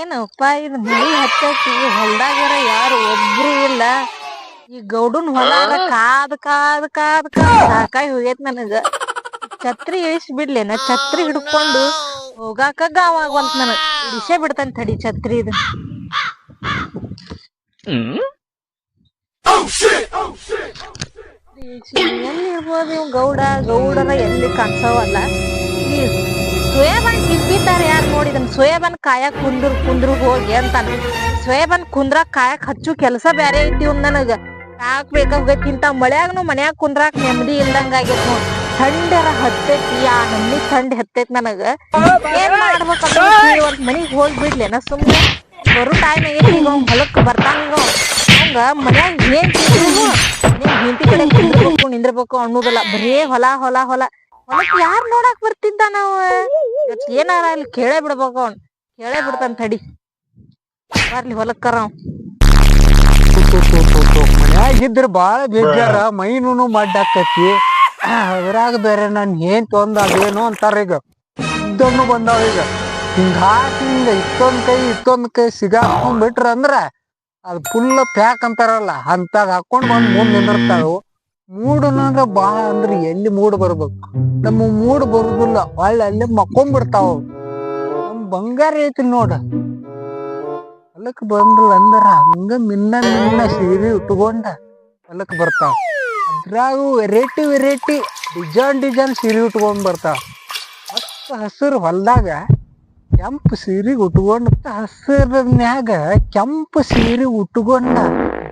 ಏನಪ್ಪ ಇದು ಮಳಿ ಹತ್ತೈತಿ ಹೊಲ್ದಾಗರ ಯಾರು ಒಬ್ರು ಇಲ್ಲ. ಈ ಗೌಡನ್ ಹೊಲಾರ ಕಾದ್ ಕಾದ್ ಕಾದ್ ಕಾದ್ ಸಾಕಾಗಿ ಹೋಗೈತ್ ನನಗ. ಛತ್ರಿ ಇಳಿಸಿ ಬಿಡ್ಲೇನ? ಛತ್ರಿ ಹಿಡ್ಕೊಂಡು ಹೋಗಾಕ ಗಾವ ಆಗವಲ್ತ್ ನನಗ್. ಇಳಿಸೇ ಬಿಡ್ತಾನ ತಡಿ ಛತ್ರಿ ಇದು. ಎಲ್ಲಿ ಇರ್ಬೋದು ಇವ್ ಗೌಡರ ಎಲ್ಲಿ ಕಾಣ್ಸವಲ್ಲ. ಈ ಸೋಯಾಬನ್ ಬಿತ್ತಿದ್ದಾರೆ ಯಾರು ನೋಡಿದನ್? ಸೋಯಾಬನ್ ಕಾಯಕ್ ಕುಂದ್ರು ಹೋಗಿ ಅಂತಾನ. ಸೋಯಾಬನ್ ಕುಂದ್ರಾಕ್ ಕಾಯಕ್ ಹಚ್ಚು ಕೆಲಸ ಬ್ಯಾರೆ ಐತಿ ನನಗ. ಹಾಕ್ಬೇಕಾಗೈತಿ ಇಂತ ಮಳ್ಯಾಗನು ಮನ್ಯಾಗ ಕುಂದ್ರಾಕ್ ನೆಮ್ಮದಿ ಇಲ್ದಂಗ ಆಗೇತ್ ನೋಡ್. ಥಂಡರ ಹತ್ತೈತಿ, ಆ ನಮ್ನಿ ಥಂಡ್ ಹತ್ತೈತಿ ನನಗ. ಏನ್ ಮಾಡ್ಬೇಕಂತ ಮನಿಗ್ ಹೋಗಿ ಬಿಡ್ಲೇನ ಸುಮ್ನೆ? ಬರು ಟೈಮ್ ಆಗೈತಿ, ಈಗ ಅವ್ನ್ ಹೊಲಕ್ ಬರ್ತಾನ. ಈಗ ಅವಂಗ ಮನ್ಯಾಗ ಏನ್ ತಿಂದ್ರು ಹೆಂಡತಿ ಕಡೆ ಕುಂದ್ರಬೇಕು ನಿಂದ್ರಬೇಕು ಅನ್ನೋದಿಲ್ಲ. ಬರೇ ಹೊಲ ಹೊಲ ಹೊಲ ಹೊಲಕ್ ಯಾರ್ ನೋಡಾಕ್ ಬರ್ತಿದ್ದ ನಾವ್? ಇವತ್ ಏನಾರ ಅಲ್ಲಿ ಕೇಳೇ ಬಿಡ್ಬೇಕು. ಅವ್ನ್ ಕೇಳೇ ಬಿಡ್ತಾನ ತಡಿ, ಬರ್ಲಿ ಹೊಲಕ್ಕರ. ಮನ್ಯಾಗಿದ್ರ ಬಾಳ ಬೇಜಾರ, ಮೈನೂ ಮಡ್ಡಾಕತಿ. ಅದ್ರಾಗ ಬೇರೆ ನನ್ ಏನ್ ತೊಂದ ಅದೇನು ಅಂತಾರ. ಈಗ ಇದ್ದನ್ನು ಬಂದಾವ. ಈಗ ಹಿಂಗ ಇತ್ತೊಂದ್ ಕೈ ಸಿಗಾಕೊಂಡ್ ಬಿಟ್ರ ಅಂದ್ರ ಅದ್ ಫುಲ್ ಪ್ಯಾಕ್ ಅಂತಾರಲ್ಲ, ಅಂತಾಗ ಹಾಕೊಂಡ್ ಬಂದ್ ಮುಂದ್ ನಿಂದಿರ್ತಾವು. ಮೂಡನಂದ್ರ ಬಾಳ ಅಂದ್ರ ಎಲ್ಲಿ ಮೂಡ್ ಬರ್ಬೇಕು? ನಮ್ಮ ಮೂಡ್ ಬರುದಿಲ್ಲ, ಒಳ್ಳೆ ಅಲ್ಲಿ ಮಕ್ಕೊಂಡ್ಬಿಡ್ತಾವ. ನಮ್ ಬಂಗಾರ ಐತಿ ನೋಡ, ಹೊಲಕ್ ಬಂದ್ಲ ಅಂದ್ರ ಹಂಗ ಮಿನ್ನ ಸೀರೆ ಉಟ್ಕೊಂಡ ಹೊಲಕ್ ಬರ್ತಾವ. ಅದ್ರಾಗೂ ವೆರೈಟಿ ಡಿಸೈನ್ ಸೀರೆ ಉಟ್ಕೊಂಡ್ ಬರ್ತಾವ. ಮತ್ತ ಹಸಿರು ಹೊಲ್ದಾಗ ಕೆಂಪು ಸೀರೆ ಉಟ್ಕೊಂಡ, ಹಸಿರನ್ಯಾಗ ಕೆಂಪು ಸೀರೆ ಉಟ್ಕೊಂಡ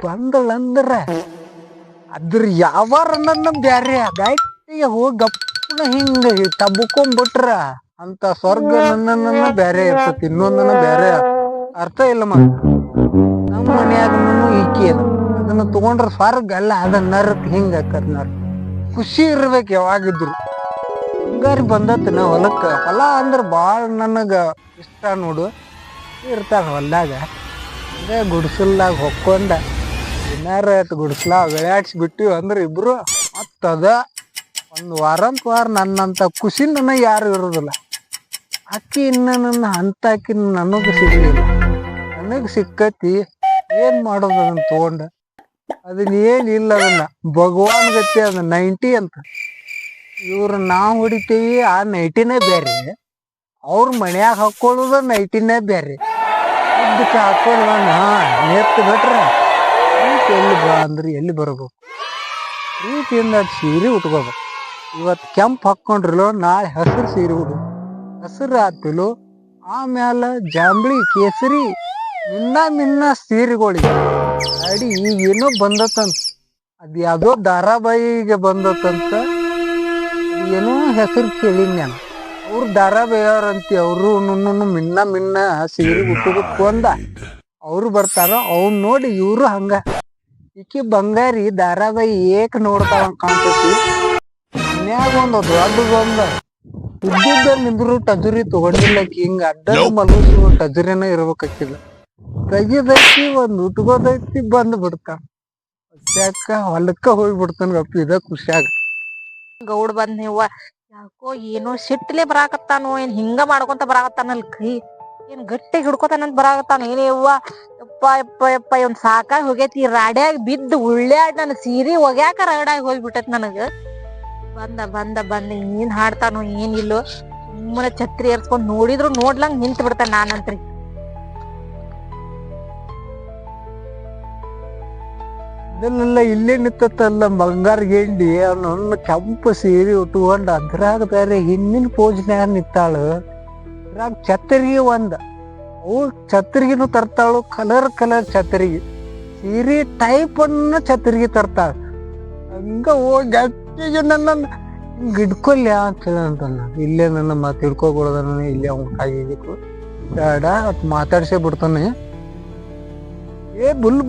ಬಂದಳಂದ್ರ ಅದ್ರ ಯಾವಾರ ನನ್ನ ಬ್ಯಾರೆ ಗಟ್ಟಿಗೆ ಹೋಗಿ ಗಪ್ಪನ ಹಿಂಗ ತಬ್ಬಕೊಂಡ್ಬಿಟ್ರ ಅಂತ ಸ್ವರ್ಗ ನನ್ನ ಬ್ಯಾರೆ ಇರ್ತತಿ, ಇನ್ನೊಂದನ ಬ್ಯಾರೆ ಅರ್ಥ ಇಲ್ಲ. ನಮ್ಮ ಮನ್ಯಾಗ ಈಕಿ ಅದ, ಅದನ್ನ ತಗೊಂಡ್ರ ಸ್ವರ್ಗ ಅಲ್ಲ, ಅದ ನರಕ್ ಹಿಂಗ ಆಕತ್. ನರ್ಕ ಖುಷಿ ಇರ್ಬೇಕು ಯಾವಾಗಿದ್ರು. ಹಿಂಗಾರಿ ಬಂದತ್ನ ಹೊಲಕ್ಕ. ಹೊಲ ಅಂದ್ರ ಬಾಳ ನನಗ ಇಷ್ಟ ನೋಡು. ಇರ್ತಾರ ಹೊಲ್ದಾಗ ಅದೇ ಗುಡ್ಸಲ್ದಾಗ ಹೊಕ್ಕೊಂಡ ಏನಾರ ಗುಡ್ಸ್ಲಾ ಬೆಳ್ಯಾಡ್ಸಿ ಬಿಟ್ಟಿವ್ ಅಂದ್ರ ಇಬ್ರು ಮತ್ತದ ಒಂದ್ ವಾರ ನನ್ನಂತ ಖುಷಿ ನನಗ ಯಾರು ಇರೋದಿಲ್ಲ. ಅಕ್ಕಿ ಇನ್ನ ನನ್ನ ಅಂತ ಅಕ್ಕಿ ನನಗ ಸಿಗ್ಲಿಲ್ಲ. ನನಗ್ ಸಿಕ್ಕತಿ ಏನ್ ಮಾಡೋದು? ಅದನ್ನ ತಗೊಂಡ ಅದನ್ನ ಏನಿಲ್ಲ, ಅದನ್ನ ಭಗವಾನ್ ಗತಿ. ಅದ 90 ಅಂತ ಇವ್ರ ನಾವ್ ಹೊಡಿತೀವಿ, ಆ 90ನೇ ಬೇರೆ. ಅವ್ರ ಮನ್ಯಾಗ ಹಾಕೊಳ್ಳೋದ 90ನೇ ಬೇರೆ. ಇದಕ್ಕೆ ಹಾಕೊಂಡ್ ನೇತ್ ಬಿಟ್ರ ಎಲ್ಲಿ ಅಂದ್ರೆ ಎಲ್ಲಿ ಬರಬೇಕು? ಪ್ರೀತಿಯಿಂದ ಸೀರೆ ಉಟ್ಕೋಬೇಕು. ಇವತ್ ಕೆಂಪ್ ಹಾಕೊಂಡ್ರಲು, ನಾಳೆ ಹಸಿರು ಸೀರೆ ಉಡು. ಹಸಿರು ಆತಿಲು, ಆಮ್ಯಾಲ ಜಾಂಬಳಿ ಕೇಸರಿ ಮಿನ್ನ ಸೀರೆಗಳಿಗೆ ಅಡಿ. ಈಗೇನೋ ಬಂದತ್ತಂತ, ಅದ್ ಯಾವ್ದೋ ಧಾರಾಬಾಯಿಗೆ ಬಂದತ್ತಂತ. ಏನೋ ಹೆಸರು ಕೇಳಿನ್ ನಾನು. ಅವ್ರು ಧಾರಾಬಾಯಿಯವ್ರಂತಿ. ಅವ್ರು ಮಿನ್ನ ಸೀರೆ ಉಟ್ಕೋಬೇಕು ಅಂದ. ಅವ್ರು ಬರ್ತಾರ, ಅವ್ನ್ ನೋಡಿ ಇವ್ರು ಹಂಗ. ಈಕಿ ಬಂಗಾರಿ ಧಾರಾಬಾಯಿ ಏಕ್ ನೋಡ್ತಾವ ಕಾಣ್ತೈತಿ. ಮನ್ಯಾಗ ಒಂದ್ ದೊಡ್ಡದೊಂದ ಉದ್ದುದ್ದ ನಿಂದ್ರು ಟಜರಿ ತಗೊಂಡಿಲ್ಲಕಿ. ಹಿಂಗ ಅಡ್ಡ ಮಲಗಿಸುವ ಟಜರಿನ ಇರ್ಬೇಕಾಕಿಲ್ಲ. ತೆಗಿದೈತಿ ಒಂದ್ ಉಟ್ಕೋದೈತಿ, ಬಂದ್ ಬಿಡ್ತಾನ. ಹೊಲಕ್ಕ ಹೋಗ್ಬಿಡ್ತಾನ ಗಪ್ಪಿ. ಇದ ಖುಷಿಯಾಗ ಗೌಡ್ ಬಂದ್ ನೀವ ಯಾಕೋ ಏನೋ ಸಿಟ್ಲೆ ಬರಾಕತ್ತಾನೋ, ಏನ್ ಹಿಂಗ ಮಾಡ್ಕೊಂತ ಬರಾಕತ್ತಾನಲ್ ಕೈ. ಏನ್ ಗಟ್ಟಿ ಹಿಡ್ಕೊತಾನಂತ ಬರಾಕತ್ತಾನ ಏನೇ ಯವ್ವ. ಯಪ್ಪ ಒಂದ್ ಸಾಕಾಗಿ ಹೋಗೈತಿ. ರಾಡ್ಯಾಗ ಬಿದ್ದು ಉಳ್ಳ್ಯಾಡ್ ನನ್ ಸೀರೆ ಒಗ್ಯಾಕ ರಗಡಾಗಿ ಹೋಗ್ಬಿಟ್ಟೈತ್ ನನಗ. ಬಂದ ಏನ್ ಹಾಡ್ತಾನೋ ಏನಿಲ್ಲೋ. ಸುಮ್ಮನೆ ಛತ್ರಿ ಏರ್ಸ್ಕೊಂಡ್ ನೋಡಿದ್ರು ನೋಡ್ಲಂಗ್ ನಿಂತ್ ಬಿಡ್ತಾನ. ನಾನಂತ್ರಿ ಇದನ್ನೆಲ್ಲ ಇಲ್ಲೇ ನಿತ್ತಲ್ಲ ಬಂಗಾರ ಗೆಂಡಿ. ಅವನೊಂದು ಕೆಂಪು ಸೀರೆ ಉಟ್ಕೊಂಡ ಅದ್ರಾಗ ಬೇರೆ ಹಿಂದಿನ ಪೋಜ್ನ್ಯಾಗ ನಿತ್ತಾಳು. ಅದ್ರಾಗ ಛತ್ರಿಗೆ ಒಂದ ಅವು ಛತ್ರಿಗಿನೂ ತರ್ತಾಳು. ಕಲರ್ ಛತ್ರಿಗೆ ಸೀರೆ ಟೈಪ್ ಅನ್ನ ಛತ್ರಿಗೆ ತರ್ತಾಳ. ಹಂಗ ಹೋಗಿ ಗಟ್ಟಿಗೆ ನನ್ನ ಹಿಡ್ಕೊಲ್ಯ ಅಂತ ಹೇಳಂತಲ್ಲ. ಇಲ್ಲೇ ನನ್ನ ಮಾತು ಹಿಡ್ಕೊಬಿಡೋದ, ಇಲ್ಲೇ ಅವ್ನ ಕಾಯಿಬೇಕು ಬೇಡ ಅಟ್ ಮಾತಾಡ್ಸೇ ಬಿಡ್ತಾನೆ. ಏ ಬುಲ್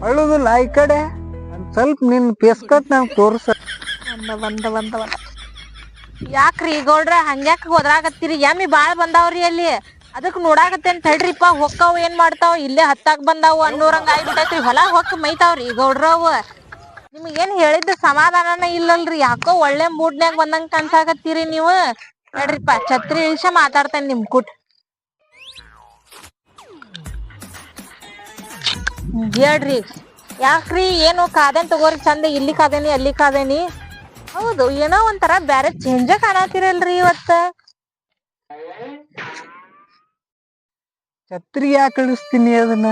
ಅಳುದಿಲ್ಲ ಈ ಕಡೆ ಸ್ವಲ್ಪ ನಿನ್ ಪೇಸ್ಕಟ್ ನಂಗೆ ತೋರ್ಸ. ಬಂದ ಯಾಕ್ರಿ ಗೌಡ್ರ ಹಂಗ್ಯಾಕ ಹೋದ್ರಾಗತ್ತೀರಿ? ಎಮ್ಮಿ ಬಾಳ್ ಬಂದಾವ್ರಿ ಅಲ್ಲಿ. ಅದಕ್ ನೋಡಾಕತ್ತೇನ್ ತಡ್ರಿಪ್ಪ. ಹೊಕ್ಕಾವ್ ಏನ್ ಮಾಡ್ತಾವ್? ಇಲ್ಲೇ ಹತ್ತಾಕ್ ಬಂದಾವು ಅನ್ನೋರಂಗ ಆಗ್ಬಿಟ್ಟೈತ್ರಿ. ಹೊಲ ಹೊಕ್ಕ ಮೈತಾವ್ರಿ ಗೌಡ್ರವ್. ನಿಮ್ಗೇನ್ ಹೇಳಿದ್ದ ಸಮಾಧಾನನ ಇಲ್ಲಲ್ರಿ. ಯಾಕೋ ಒಳ್ಳೆ ಮೂಡ್ನ್ಯಾಗ ಬಂದಂಗ ಕಾಣ್ಸಾಕತ್ತೀರಿ ನೀವು. ನಡ್ರಿಪ್ಪ ಛತ್ರಿ ಇಳಿಸ ಮಾತಾಡ್ತೇನೆ ನಿಮ್ ಕೂಟ್. ಹೇಳ್ರಿ ಯಾಕ್ರಿ ಏನು ಕಾದೇನ್ ತಗೋರಿ ಚಂದ ಇಲ್ಲಿ ಕಾದೇನಿ ಅಲ್ಲಿ ಕಾದೇನಿ. ಹೌದು ಏನೋ ಒಂಥರ ಬ್ಯಾರೆ ಚೇಂಜ ಕಾಣತಿರಲ್ರಿ ಇವತ್ತ. ಛತ್ರಿ ಯಾಕೆ ಇಳಿಸ್ತೀನಿ ಅದನ್ನ,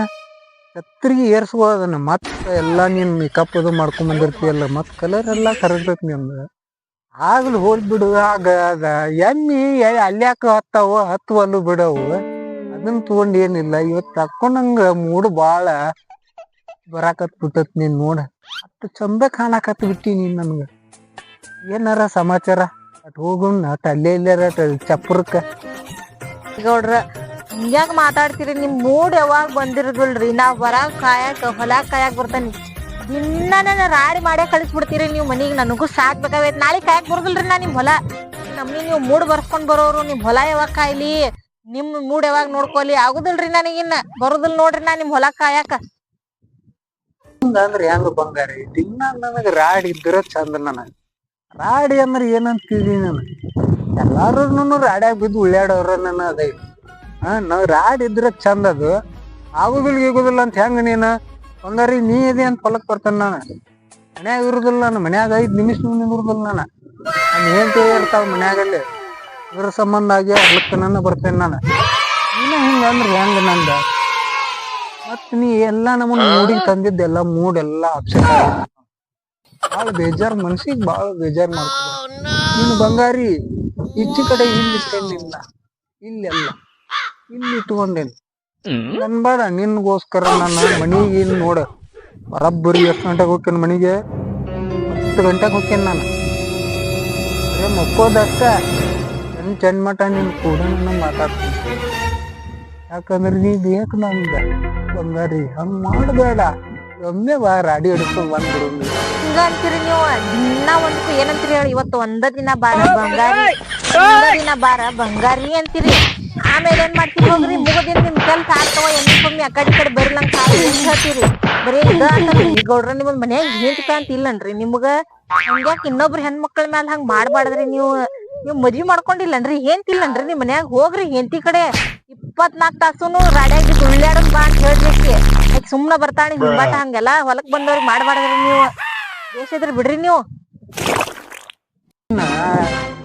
ಛತ್ರಿಗೆ ಏರ್ಸ್ಬೋದನ್ನ ಮತ್ತ ಎಲ್ಲಾ ನೀನ್ ಮೇಕಪ್ ಅದು ಮಾಡ್ಕೊಂಡ್ ಬಂದಿರ್ತೀಯಲ್ಲ ಮತ್ ಕಲರ್ ಎಲ್ಲಾ ಕರಗ್ಬೇಕು ನಿಮ್ದು. ಆಗ್ಲು ಹೋಲ್ ಬಿಡು. ಆಗ ಅದ ಎಮ್ಮಿ ಅಲ್ಯಾಕ ಹತ್ತಾವು ಹತ್ತುವಲ್ಲು ಬಿಡವು, ಅದನ್ನ ತಗೊಂಡ್ ಏನಿಲ್ಲ. ಇವತ್ ತಕ್ಕೊಂಡಂಗ ಮೂಡ್ ಬಾಳ ಬರಾಕತ್ ಬಿಟ್ಟತ್ ನೀನ್ ನೋಡ. ಅಷ್ಟು ಚಂದ ಕಾಣಕತ್ ಬಿಟ್ಟಿ ನೀನ್ ನನ್ಗ. ಏನಾರ ಸಮಾಚಾರ ಅಟ್ ಹೋಗುನ್ ಅಟ್ ಅಲ್ಲೇ ಇಲ್ಲಾರ ಚಪ್ರಕ್ಕ. ಗೌಡ್ರ ಹಿಂಗ್ಯಾಗ ಮಾತಾಡ್ತೀರಿ? ನಿಮ್ ಮೂಡ್ ಯಾವಾಗ ಬಂದಿರೋದಿಲ್ರಿ. ನಾವ್ ಬರಾಕ್ ಕಾಯಕ್ ಹೊಲಾಕ್ ಕಾಯಕ್ ಬರ್ತಾನಿ. ದಿನ ರಾಡಿ ಮಾಡೇ ಕಳಿಸ್ಬಿಡ್ತೀರಿ ನೀವು ಮನಿಗ್. ನನಗೂ ಸಾಕ್ ಬೇಕಾಗೈತ್. ನಾಳೆ ಕಾಯಕ್ ಬರೋದಿಲ್ರಿ ನಾ ನಿಮ್ ಹೊಲ. ನಮ್ನಿ ನೀವು ಮೂಡ್ ಬರ್ಸ್ಕೊಂಡ್ ಬರೋರು. ನಿಮ್ ಹೊಲ ಯಾವಾಗ ಕಾಯ್ಲಿ, ನಿಮ್ ಮೂಡ್ ಯಾವಾಗ ನೋಡ್ಕೊಲಿ ಆಗುದಿಲ್ರಿ ನನಗಿನ್ನ. ಬರುದಿಲ್ ನೋಡ್ರಿ ನಾ ನಿಮ್ ಹೊಲ ಕಾಯಕ. ಅಂದ್ರೆ ಹೆಂಗ ಬಂಗಾರಿ? ದಿನ ನನಗ ರಾಡಿ ಇದ್ರ ಚಂದ. ನನಗ ರಾಡಿ ಅಂದ್ರೆ ಏನಂತೀವಿ ನಾನು? ಎಲ್ಲಾರು ರಾಡ್ಯಾಗ ಬಿದ್ದು ಉಳ್ಳಾಡವ್ರ ನನ್ನ ಅದೇ. ನಾವ್ ರಾಡ್ ಇದ್ರ ಚಂದ. ಅದು ಆಗುದಿಲ್ಲ ಈಗುದಿಲ್ಲ ಅಂತ ಹೆಂಗ ನೀನ ಬಂಗಾರಿ? ನೀ ಇದೆ ಅಂತ ಹೊಲಕ್ ಬರ್ತಾನ. ನಾನು ಮನ್ಯಾಗ ಇರುದಿಲ್ಲ. ನಾನು ಮನ್ಯಾಗ 5 ನಿಮಿಷ ಇರುದಿಲ್ಲ. ನಾನು ಹೇಳ್ತೇ ಇರ್ತಾವ ಮನ್ಯಾಗಲ್ಲಿ. ಇದ್ರ ಸಂಬಂಧ ಆಗಿ ಹೊಲಕ್ಕ ನನ್ನ ಬರ್ತೇನೆ ನಾನು. ನೀನ ಹಿಂಗ ಅಂದ್ರೆ ಹೆಂಗ ನಂದ? ಮತ್ ನೀ ಎಲ್ಲಾ ನಮ್ಮನ್ನ ಮೂಡಿಗೆ ತಂದಿದ್ದೆಲ್ಲ ಮೂಡ್ ಎಲ್ಲಾ ಅಪ್ಸೆಟ್ ಆಗಿ ಬಾಳ ಬೇಜಾರ್, ಮನ್ಸಿಗೆ ಬಾಳ ಬೇಜಾರ್ ಮಾಡ್ಕೊಬೇಡ ನೀನು ಬಂಗಾರಿ. ಈಚಿ ಕಡೆ ಇಲ್ಲಿ ಇಟ್ಟೇನಿಲ್ಲ, ಇಲ್ಲೆಲ್ಲ ಇಲ್ಲಿ ಇಟ್ಕೊಂಡೇನಿ ಅನ್ಬೇಡ. ನಿನ್ಗೋಸ್ಕರ ನನ್ನ ಮನಿಗೆ ನೋಡ ಬರಬ್ಬರಿ ಎಷ್ಟು ಗಂಟೆಗೆ ಹೋಗ್ತೇನೆ ಮನಿಗೆ? 10 ಗಂಟೆಗೆ ಹೋಗ್ತೇನೆ ನಾನು. ಬರೇ ಮಕ್ಕೋದಷ್ಟ. ಚೆಂದ ಮಟ ನೀನ್ ಕೂಡ ನನ್ನ ಮಾತಾಡ್ತೀನಿ. ಯಾಕಂದ್ರೆ ನೀ ಬೇಕು ನಂದ ಬಂಗಾರಿ. ಹಂಗ ಮಾಡಬೇಡ. ಒಮ್ಮೆ ಬಾ ರಾಡಿ ಹಿಡ್ಕೊಂಡ್ ಬಂದ್ಬಿಡು. ಹಿಂಗ ಅಂತೀರಿ ನೀವು ದಿನ ಒಂದಕ್ಕೂ ಏನಂತೀರಿ ಹೇಳಿ? ಇವತ್ತು ಒಂದ ದಿನ ಬಾರ ಬಂಗಾರಿ, ಒಂದ ದಿನ ಬಾರ ಬಂಗಾರಿ ಅಂತೀರಿ. ಆಮೇಲೆ ಏನ್ ಮಾಡ್ತೀರಿ ಹೋಗ್ರಿ? ಮುಗದಿನ ನಿಮ್ ಕೆಲ್ಸ ಆಗ್ತಾವ ಎಮ್ಮಿ ಆ ಕಡೆ ಬರಿಲಂಗ ಹೇಳ್ತೀರಿ. ಬರೀ ಇದ ಅಂತಲ್ರಿ ಗೌಡ್ರ. ನಿಮ್ಮದ್ ಮನ್ಯಾಗ ಹೆಂಡತಿ ಅಂತ ಇಲ್ಲನ್ರಿ ನಿಮ್ಗ? ಹಂಗ್ಯಾಕ ಇನ್ನೊಬ್ರ ಹೆಣ್ಮಕ್ಳ ಮ್ಯಾಲ ಹಂಗ ಮಾಡ್ಬಾರ್ದ್ರಿ ನೀವು. ನೀವ್ ಮದ್ವಿ ಮಾಡ್ಕೊಂಡಿಲ್ಲನ್ರಿ? ಹೆಂಡ್ತಿಲ್ಲನ್ರಿ ನಿಮ್ ಮನ್ಯಾಗ? ಹೋಗ್ರಿ ಹೆಂಡತಿ ಕಡೆ. 24 ತಾಸುನು ರಾಡ್ಯಾಗ ಬಿದ್ದು ಉಳ್ಳಾಡೋದ್ ಬಾ ಅಂತ ಹೇಳ್ರಿ. ಆಕಿ ಸುಮ್ನ ಬರ್ತಾಳಿ ಹಿಂಬಾಟ. ಹಂಗೆಲ್ಲಾ ಹೊಲಕ್ ಬಂದವ್ರಿಗೆ ಮಾಡ್ಬಾರ್ದ್ರಿ ನೀವು. ದೇಶದ್ರಿ ಬಿಡ್ರಿ ನೀವು.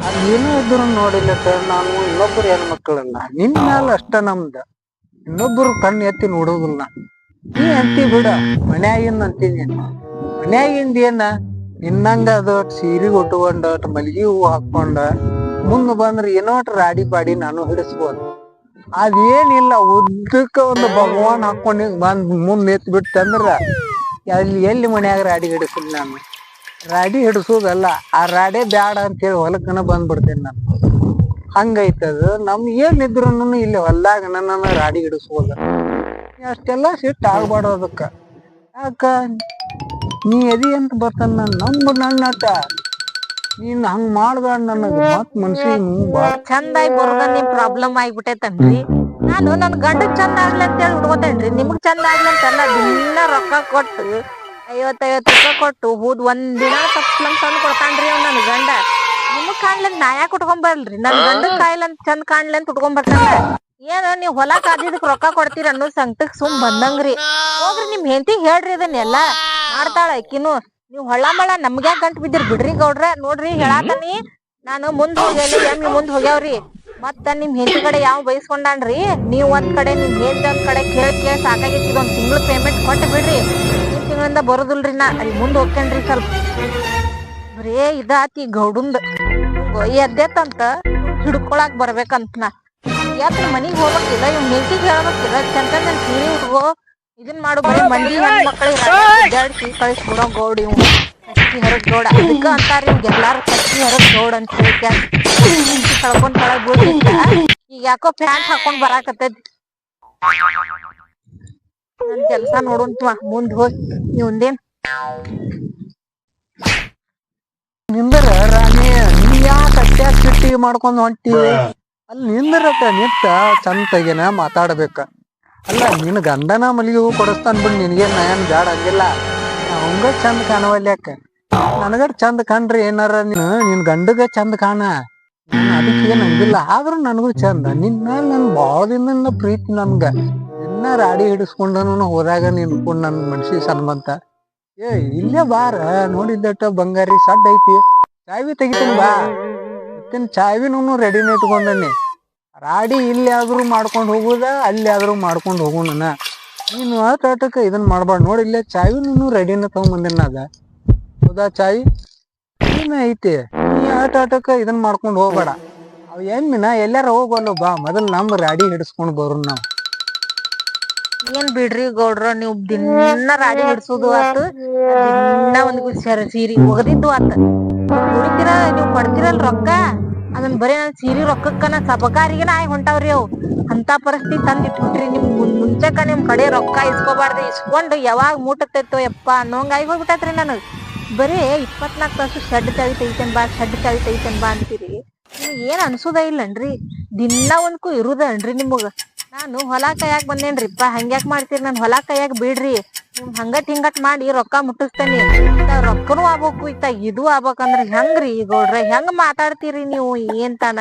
ಅದೇನೋ ಇದ್ರು ನೋಡಿಲ್ಲ ನಾನು ಇನ್ನೊಬ್ಬರು ಹೆಣ್ಮಕ್ಳಲ್ಲ. ನಿನ್ ಮ್ಯಾಲ ಅಷ್ಟ ನಮ್ದ. ಇನ್ನೊಬ್ಬರು ಕಣ್ಣು ಎತ್ತಿ ನೋಡೋದಿಲ್ಲ. ನೀ ಅಂತಿ ಬಿಡ ಮನ್ಯಾಗಿಂದ ಅಂತೀನಿ. ಮನ್ಯಾಗಿಂದ ಏನ ನಿನ್ನಂಗ ಅದು ಸೀರೆ ಉಟ್ಕೊಂಡ ಮಲ್ಗಿ ಹೂ ಹಾಕೊಂಡ ಮುಂದ್ ಬಂದ್ರ ಏನೋ ರಾಡಿ ಪಾಡಿ ನಾನು ಹಿಡಿಸ್ಬೋದು. ಅದೇನಿಲ್ಲ. ಉದ್ದಕ್ಕ ಒಂದು ಭಗವಾನ್ ಹಾಕೊಂಡ್ ಬಂದ್ ಮುಂದ್ ನಿಂತ್ ಬಿಟ್ಟಂದ್ರ ಎಲ್ಲಿ ಮನ್ಯಾಗ ರಾಡಿ ಹಿಡಿಸಿದ್ ನಾನು? ರಾಡಿ ಹಿಡಿಸೋದಲ್ಲ, ಆ ರಾಡೇ ಬ್ಯಾಡ ಅಂತೇಳಿ ಹೊಲಕ್ಕನ ಬಂದ್ಬಿಡ್ತೇನೆ ನಾನು. ಹಂಗೈತದ. ಏನಿದ್ರು ಇಲ್ಲಿ ಹೊಲ್ದಾಗ ನನ್ನ ರಾಡಿ ಹಿಡಿಸ್ಬೋದ. ಅಷ್ಟೆಲ್ಲಾ ಸಿಟ್ಟು ಆಗ್ಬಾರ್ದು ಅದಕ್ಕ. ಯಾಕ ನೀ ಎದಿ ಅಂತ ಬರ್ತಾನ ನನ್ನ ನೀನ್ ಹಂಗ ಮಾಡ್ಬೇಡ ನನಗ. ಮತ್ ಮನ್ಸಿಗೆ ಚಂದಾಗಿ ಬರೋದ ನಿಮ್ ಪ್ರಾಬ್ಲಮ್ ಆಗ್ಬಿಟ್ಟೈತನ್ರಿ. ನಾನು ನನ್ ಗಂಡಗ್ ಚಂದ ಆಗ್ಲಿ ಅಂತ ಹೇಳಿ ಹುಡ್ಕೋತೇನ್ರಿ. ನಿಮಗ್ ಚಂದ ಆಗ್ಲಿ ಅಂತೆಲ್ಲ ದಿನ ರೊಕ್ಕ ಕೊಟ್ಟು 50 ರೂಪಾಯಿ ಕೊಟ್ಟು ಹೂದ್ ಒಂದಿನ ತಪ್ಸ್ಲಂಗ್ ತಂದ್ ಕೊಡ್ತಾನ್ರಿ ಅವ್ ನನ್ ಗಂಡ. ನಿಮಗ್ ಕಾಣ್ಲಿ ಅಂತ ನಾ ಯಾಕೆ ಉಟ್ಕೊಂಬರ್ಲ್ರಿ? ನನ್ ಗಂಡಗ್ ಕಾಯಿಲೆ ಅಂತ ಚಂದ ಕಾಣ್ಲಿ ಅಂತ ಉಟ್ಕೊಂಬರ್ತಾನ. ಏನ ನೀವ್ ಹೊಲ ಕಾದಿದಕ್ ರೊಕ್ಕ ಕೊಡ್ತೀರ ಅನ್ನೋ ಸಂಕಟಕ್ ಸುಮ್ ಬಂದಂಗ್ರಿ. ಹೋಗ್ರಿ ನಿಮ್ ಹೆಂಡತಿಗ್ ಹೇಳ್ರಿ ಅದನ್ನೆಲ್ಲಾ. ಮಾಡ್ತಾಳ ಆಕಿನು. ನೀವ್ ಹೊಳ್ಳ ಮಳ ನಮ್ಗ್ಯಾಕ ಗಂಟ್ ಬಿದ್ದಿರ್ ಬಿಡ್ರಿ ಗೌಡ್ರ. ನೋಡ್ರಿ ಹೇಳಾತನಿ ನಾನು ಮುಂದ್ ಹೋಗ್ಯಾಲಿ ಎಮ್ಮಿ ಮುಂದ್ ಹೋಗ್ಯಾವ್ರಿ. ಮತ್ತ ನಿಮ್ ಹೆಂಡತಿ ಕಡೆ ಯಾವ ಬೈಸ್ಕೊಂಡಾನ್ರಿ? ನೀವ್ ಒಂದ್ ಕಡೆ ನಿಮ್ ಹೆಂಡತಿ ಒಂದ್ ಕಡೆ ಕೇಳ್ ಸಾಕಾಗೈತಿ. ಒಂದ್ ತಿಂಗ್ಳು ಪೇಮೆಂಟ್ ಕೊಟ್ಟು ಬಿಡ್ರಿ. ಈ ತಿಂಗಳಿಂದ ಬರೋದಿಲ್ರಿ. ನಾ ಅಲ್ಲಿ ಮುಂದ್ ಹೋಗ್ತೇನ್ರಿ. ಸ್ವಲ್ಪ ಬರೇ ಇದಾತಿ ಗೌಡುಂದ. ಎದ್ದೆತ್ತಂತ ಹಿಡ್ಕೊಳಕ್ ಬರ್ಬೇಕಂತ ನಾ ಯಾತ್ರ ಮನಿಗ್ ಹೋಗ್ಬೇಕಿಲ್ಲ. ಇವ್ ಹೆಂಡತಿಗ್ ಹೇಳ್ಬೇಕಿಲ್ಲ ಚಂದ ನನ್ ಸೀರೆ ಉಟ್ಕೋ ಇದನ್ ಮಾಡು. ಬರೀ ಮಂದಿ ಹೆಣ್ಮಕ್ಳಿಗೆ ಅಡ್ಡಾಡ್ಸಿ ಕಳಿಸ್ಬಿಡೋ ಗೌಡ್ ಇವ್. ಕಚ್ಚಿ ಹರದ್ ಗೌಡ. ಅದಕ್ಕ ಅಂತಾರ ಇವ್ಗೆಲ್ಲಾರು ಕಚ್ಚಿ ಹರದ್ ಗೌಡ್ ಅಂತ ಹೇಳಿ. ಕಳ್ಕೊಂಡ್ ಕೆಳಗ್ ಬೀಳ್ತಿತ್ತ. ಈಗ ಯಾಕೋ ಪ್ಯಾಂಟ್ ಹಾಕೊಂಡ್ ಬರಾಕತ್ತೈತಿ. ನನ್ ಕೆಲ್ಸ ನೋಡುಂತ್ವ ಮುಂದ್ ಹೋಗಿ. ನೀವಂದೇನ್ ನಿಂದ್ರ ರಾಣಿ? ನೀ ಯಾಕೆ ಅಟ್ಯಾಕ್ ಸಿಟ್ಟಿ ಮಾಡ್ಕೊಂಡ್ ಹೊಂಟಿ? ಅಲ್ಲಿ ನಿಂದ್ರಟ ನಿಂತ ಚಂತಗೇನ ಮಾತಾಡ್ಬೇಕ. ಅಲ್ಲ ನಿನ್ ಗಂಡನ ಮಲ್ಲಿಗೆ ಹೂ ಕೊಡಸ್ತಾನ್ ಬಿಡ್. ನಿನ್ಗೇನ್ ನಯನ್ ಬ್ಯಾಡ ಹಂಗಿಲ್ಲ. ಅವಂಗ ಚಂದ ಕಾಣವಲ್ಯಾಕ ನನಗಟ್ ಚಂದ ಕಾಣ್ರಿ. ಏನಾರ ನಿನ್ ಗಂಡಗ ಚಂದ ಕಾಣ. ನಾನು ಅದಕ್ಕೆ ಏನ್ ಅಂದಿಲ್ಲ, ಆದ್ರೂ ನನಗೂ ಚಂದ ನಿನ್ ಮ್ಯಾಲ ನನ್ ಬಾಳ ದಿನ ಪ್ರೀತಿ ನನ್ಗ. ಇನ್ನ ರಾಡಿ ಹಿಡಿಸ್ಕೊಂಡನು ಹೋದಾಗ ನಿನ್ಕೊಂಡ್ ನನ್ ಮನ್ಸಿಗೆ ಸನ್ಮಂತ. ಏ ಇಲ್ಲೇ ಬಾರ, ನೋಡಿದ್ದಟ ಬಂಗಾರಿ ಸಡ್ ಐತಿ, ಚಾವಿ ತೆಗಿತೀನಿ ಬಾ. ಮತ್ತಿನ ಚಾವಿನೂ ರೆಡಿನ ಇಟ್ಕೊಂಡನಿ. ರಾಡಿ ಇಲ್ಲಿ ಆದ್ರೂ ಮಾಡ್ಕೊಂಡು ಹೋಗುದ, ಅಲ್ಲಿ ಆದ್ರೂ ಮಾಡ್ಕೊಂಡು ಹೋಗೋಣ. ನೀನು ಆಟಕ್ಕೆ ಇದನ್ನ ಮಾಡ್ಬಾರ್ದು. ನೋಡಿ ಇಲ್ಲೇ ಚಾವಿನೂ ರೆಡಿನ ತಗೊಂಬಂದಿನ ಅದ. ಹೌದಾ ಚಾವಿ ಏನ ಐತಿ, ನೀ ಆಟಕ್ಕೆ ಇದನ್ನ ಮಾಡ್ಕೊಂಡು ಹೋಗ್ಬೇಡ. ಅವ್ ಎಮ್ಮಿನ ಎಲ್ಲಾರ ಹೋಗೋಲ್ಲ ಬಾ, ಮೊದಲ್ ನಮ್ ರಾಡಿ ಹಿಡಿಸ್ಕೊಂಡ್ ಬರು ನಾವ್. ಏನ್ ಬಿಡ್ರಿ ಗೌಡ್ರ, ನೀವ್ ದಿನ ರಾಡಿ ಹಿಡ್ಸುದು ಆತ, ದಿನ ಒಂದ್ ಸೀರಿ ಒಗದಿದ್ದು ಆತ. ದುಡಿತೀರ ನೀವ್ ಕೊಡ್ತಿರಲ್ ರೊಕ್ಕ, ಅದನ್ ಬರೀ ನನ್ ಸೀರಿ ರೊಕ್ಕಕ್ಕನ ಸಬಕಾರಿಗೆನ ಆಗಿ ಹೊಂಟಾವ್ರಿ ಅವ್. ಅಂತ ಪರಿಸ್ಥಿತಿ ತಂದ್ ಇಟ್ಬಿಟ್ರಿ. ನಿಮ್ ಮುಂಚೆಕ ನಿಮ್ ಕಡೆ ರೊಕ್ಕ ಇಸ್ಕೋಬಾರ್ದು, ಇಸ್ಕೊಂಡು ಯಾವಾಗ ಮುಟ್ಟತೈತೋ ಯಪ್ಪ ಅನ್ನೋಂಗ ಆಗಿ ಹೋಗ್ಬಿಟ್ಟೈತ್ರಿ ನನಗ್. ಬರೀ 24 ತಾಸು ಶೆಡ್ ಚಾವಿ ತೆಗಿತೇನ್ ಬಾ, ಶೆಡ್ ಚಾವಿ ತೆಗಿತೇನ್ ಬಾ ಅಂತೀರಿ. ನಿಮ್ಗ್ ಏನ್ ಅನ್ಸುದ ಇಲ್ಲನ್ರಿ? ದಿನ ಒಂದ್ಕು ಇರುದನ್ರಿ ನಿಮಗ? ನಾನು ಹೊಲ ಕೈಯಾಗ ಬಂದೇನ್ರಿಪ್ಪ, ಹಂಗ್ಯಾಕ್ ಮಾಡ್ತೀರಿ? ನನ್ ಹೊಲ ಕೈಯಾಗ ಬಿಡ್ರಿ. ನಿಮ್ ಹಂಗಟ್ ಹಿಂಗಟ್ ಮಾಡಿ ರೊಕ್ಕ ಮುಟ್ಟಿಸ್ತೇನಿ. ರೊಕ್ಕನೂ ಆಗ್ಬೇಕು, ಇತ್ತ ಇದು ಆಗ್ಬೇಕಂದ್ರ ಹೆಂಗ್ರಿ ಗೌಡ್ರ? ಹೆಂಗ್ ಮಾತಾಡ್ತೀರಿ ನೀವು? ಏನ್ ತಾನ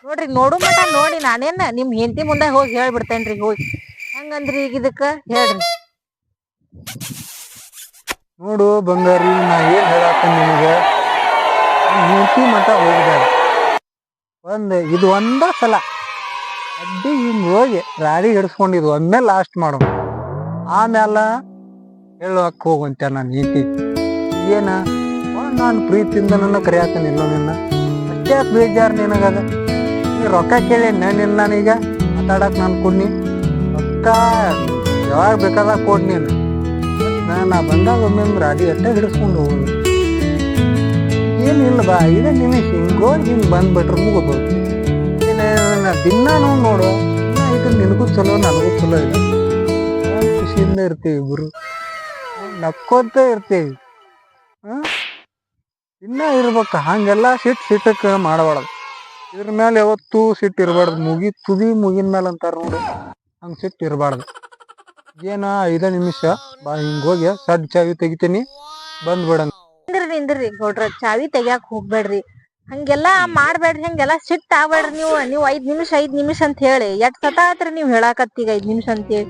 ನೋಡ್ರಿ, ನೋಡು ಮಟ ನೋಡಿ ನಾನೇನ್ ನಿಮ್ ಹೆಂಡತಿ ಮುಂದೆ ಹೋಗಿ ಹೇಳ್ಬಿಡ್ತೇನ್ರಿ. ಹೋಗಿ ಹೆಂಗಂದ್ರಿ ಈಗ ಇದಕ್ಕ ಹೇಳ್ರಿ. ನೋಡು ಬಂಗಾರಿ, ನಾ ಏನ್ ಹೇಳತ್ತೇನೆ ನಿನಗ, ಹೆಂಡತಿ ಮಠ ಹೋಗ್ಬೇಡ. ಇದು ಒಂದ ಸಲ ಅಡ್ಡಿ ಹಿಂಗ್ ಹೋಗಿ ರಾಡಿ ಹಿಡಿಸ್ಕೊಂಡಿದ್ವು ಒಮ್ಮೆ ಲಾಸ್ಟ್ ಮಾಡು. ಆಮ್ಯಾಲ ಹೇಳುವಕ್ ಹೋಗುವಂತೆ ನಾನು ಹೆಂಡತಿ ಏನ ನಾನು ಪ್ರೀತಿಯಿಂದ ನನ್ನ ಕರೆಯಾತೇನೆ ಇಲ್ಲೋ ನಿನ್ನ. ಅಷ್ಟೇ ಬೇಜಾರು ನಿನಗದ. ನೀ ರೊಕ್ಕ ಕೇಳಿ ನಾನೀಗ ಮಾತಾಡಕ್ ನಾನು ಕೊಡ್ನಿ ರೊಕ್ಕ, ಯಾವಾಗ ಬೇಕಾದಾಗ ಕೊಡ್ ನೀನು. ನಾ ಬಂದಾಗ ಒಮ್ಮೆ ರಾಡಿ ಅಟ್ಟೆ ಹಿಡಿಸ್ಕೊಂಡು ಹೋಗುದು ಏನಿಲ್ಲ ಬಾ. 5 ನಿಮಿಷ ಹಿಂಗೋಗಿ ಹಿಂಗ್ ಬಂದ್ಬಿಟ್ರೆ ಮುಗಿದು. ದಿನಾನು ನೋಡು, ಇದು ನಿನಗೂ ಚಲೋ ನನಗೂ ಚಲೋ ಇಲ್ಲ. ಖುಷಿಯಿಂದ ಇರ್ತೀವಿ ಇಬ್ರು, ನಕ್ಕೋತ ಇರ್ತೀವಿ. ಇನ್ನ ಇರ್ಬೇಕ ಹಂಗೆಲ್ಲಾ ಸಿಟ್ಟಕ್ಕೆ ಮಾಡಬಾರ್ದು. ಇದ್ರ ಮೇಲೆ ಯಾವತ್ತೂ ಸಿಟ್ಟು ಇರಬಾರ್ದು. ತುದಿ ಮುಗಿನ ಮೇಲೆ ಅಂತಾರ ನೋಡು, ಹಂಗ ಸಿಟ್ಟು ಇರಬಾರ್ದು. ಏನ 5 ನಿಮಿಷ ಬಾ, ಹಿಂಗೋಗಿ ಸಡ್ ಚಾವಿ ತೆಗಿತೀನಿ ಬಂದ್ಬಿಡ. ನಿಂದ್ರಿ ಗೌಡ್ರ, ಚಾವಿ ತೆಗ್ಯಾಕ್ ಹೋಗ್ಬೇಡ್ರಿ, ಹಂಗೆಲ್ಲಾ ಮಾಡ್ಬೇಡ್ರಿ, ಹಂಗೆಲ್ಲಾ ಸಿಟ್ಟ ಆಗ್ಬೇಡ್ರಿ. ನೀವು 5 ನಿಮಿಷ ಅಂತ ಹೇಳಿ ಎಷ್ಟ್ ಸತ ಆತ್ರಿ ನೀವ್ ಹೇಳಾಕತ್ತೀಗ 5 ನಿಮಿಷ ಅಂತ ಹೇಳಿ.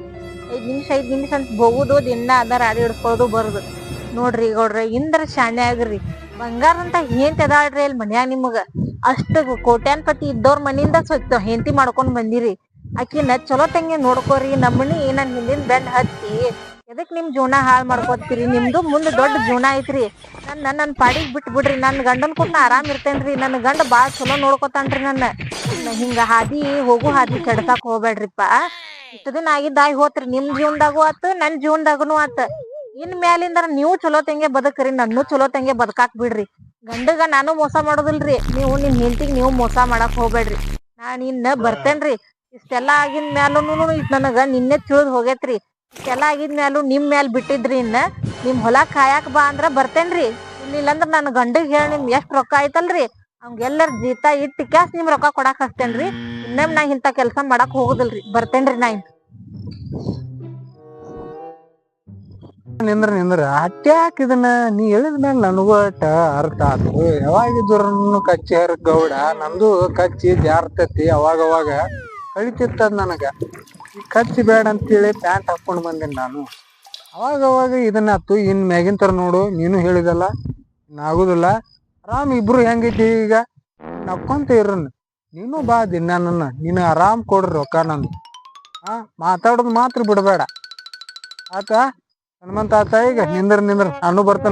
5 ನಿಮಿಷ ಅಂತ ಹೋಗುದು, ದಿನ ಅದ ರಾಡಿ ಹಿಡ್ಕೊಳ್ಳೋದು ಬರುದು. ನೋಡ್ರಿ ಗೌಡ್ರ, ಇಂದ್ರ ಶಾಣೆ ಆಗ್ರಿ. ಬಂಗಾರ ಅಂತ ಹೆಂಡತಿ ಅದಾಳ್ರಿ ಅಲ್ಲಿ ಮನ್ಯಾಗ. ನಿಮಗ ಅಷ್ಟು ಕೋಟ್ಯಾನ್ಪತಿ ಇದ್ದವ್ರ ಮನಿಯಿಂದ ಹೆಂಡತಿ ಮಾಡ್ಕೊಂಡ್ ಬಂದಿರಿ. ಆಕಿನ ಚಲೋ ತಂಗಿ ನೋಡ್ಕೋರಿ. ನಮ್ಮನಿ ನನ್ ಹಿಂದಿನ ಬೆಂಡ್ ಹತ್ತಿ ಎದಕ್ ನಿಮ್ ಜೀವನ ಹಾಳ್ ಮಾಡ್ಕೋತೀರಿ? ನಿಮ್ದು ಮುಂದ್ ದೊಡ್ಡ ಜೀವನ ಐತ್ರಿ. ನನ್ ಪಾಡಿಗೆ ಬಿಟ್ ಬಿಡ್ರಿ. ನನ್ ಗಂಡನ್ ಕೂಡ ನಾ ಆರಾಮ್ ಇರ್ತೇನ್ರಿ. ನನ್ ಗಂಡ ಬಾಳ್ ಚಲೋ ನೋಡ್ಕೊತಾನ್ರಿ. ಹಿಂಗ ಹೋಗು ಹಾದಿ ಕೆಡ್ಸಾಕ್ ಹೋಗ್ಬೇಡ್ರಿಪ್ಪ. ಇಷ್ಟ ದಿನ ಆಗಿದ್ದಾಗಿ ಹೋತ್ರಿ, ನಿಮ್ ಜೀವನ್ದಾಗೂ ಆತ್, ನನ್ ಜೀವನ್ದಾಗುನು ಆತ್. ಇನ್ ಮ್ಯಾಲಿಂದ ನೀವು ಚಲೋ ತಂಗೆ ಬದುಕ್ರಿ, ನನ್ನೂ ಚಲೋ ತಂಗೆ ಬದುಕಾಕ್ ಬಿಡ್ರಿ. ಗಂಡಗ ನಾನು ಮೋಸ ಮಾಡೋದಿಲ್ರಿ, ನೀವು ನಿಮ್ ಹೆಂಡತಿಗ್ ನೀವು ಮೋಸ ಮಾಡಾಕ್ ಹೋಗ್ಬೇಡ್ರಿ. ನಾನ್ ಇನ್ನ ಬರ್ತೇನ್ರಿ. ಇಷ್ಟೆಲ್ಲಾ ಆಗಿದ್ ಮ್ಯಾಲೂನು ನನಗ ನಿನ್ನೆ ತಿಳಿದ್ ಹೋಗೇತ್ರಿ. ಇಷ್ಟೆಲ್ಲಾ ಆಗಿದ್ ಮ್ಯಾಲೂ ನಿಮ್ ಮ್ಯಾಲ್ ಬಿಟ್ಟಿದ್ರಿ. ಇನ್ನ ನಿಮ್ ಹೊಲ ಕಾಯಾಕ್ ಬಾ ಅಂದ್ರ ಬರ್ತೇನ್ರಿ. ಇಲ್ಲಿಲ್ಲಂದ್ರ ನನ್ ಗಂಡಗ್ ಹೇಳಿ ನಿಮ್ ಎಷ್ಟ್ ರೊಕ್ಕ ಆಯ್ತಲ್ರಿ ಅವಂಗ ಎಲ್ಲರ ಜೀತ ಇಟ್ಟು ಕ್ಯಾಸ್ ನಿಮ್ ರೊಕ್ಕ ಕೊಡಾಕ್ ಹಚ್ತೇನ್ರಿ. ಇನ್ನೇಮ್ ನಾ ಇಂತ ಕೆಲ್ಸ ಮಾಡಾಕ್ ಹೋಗುದಿಲ್ರಿ. ಬರ್ತೇನ್ರಿ ನಾ ನಿಂದ್ರ ಅಟ್ಯಾಕ್ ಇದನ್ನ ನೀ ಹೇಳಿದ್ಮೇಲೆ ನನಗೂ ಅಟ್ಟ ಅರ್ಥ ಆತು. ಯಾವಾಗಿದ್ರು ಕಚ್ಚಿ ಹರ ಗೌಡ, ನಂದು ಕಚ್ಚಿ ಜಾರ್ತತಿ ಅವಾಗವಾಗ ಕಳಿತಿತ್ತದ ನನಗ. ಈ ಕಚ್ಚಿ ಬೇಡ ಅಂತೇಳಿ ಪ್ಯಾಂಟ್ ಹಾಕೊಂಡ್ ಬಂದೇನಿ ನಾನು. ಅವಾಗವಾಗ ಇದನ್ನಾತು. ಇನ್ ಮ್ಯಾಗಿನ ತರ ನೋಡು, ನೀನು ಹೇಳಿದಲ್ಲ ಆಗುದಿಲ್ಲ. ಆರಾಮ್ ಇಬ್ರು ಹೆಂಗೈತಿ ಈಗ ನಕ್ಕೊಂತ ಇರ್ರನ್. ನೀನು ಬಾ ದಿನ ನೀನು ಆರಾಮ್ ಕೊಡ್ರಿ ರೊಕ್ಕ. ನಂದು ಮಾತಾಡೋದು ಮಾತ್ರ ಬಿಡಬೇಡ ಆತ. ಹನುಮಂತ ಆತ. ಈಗ ನಿಂದ್ರ ನಾನು ಬರ್ತೇನೆ.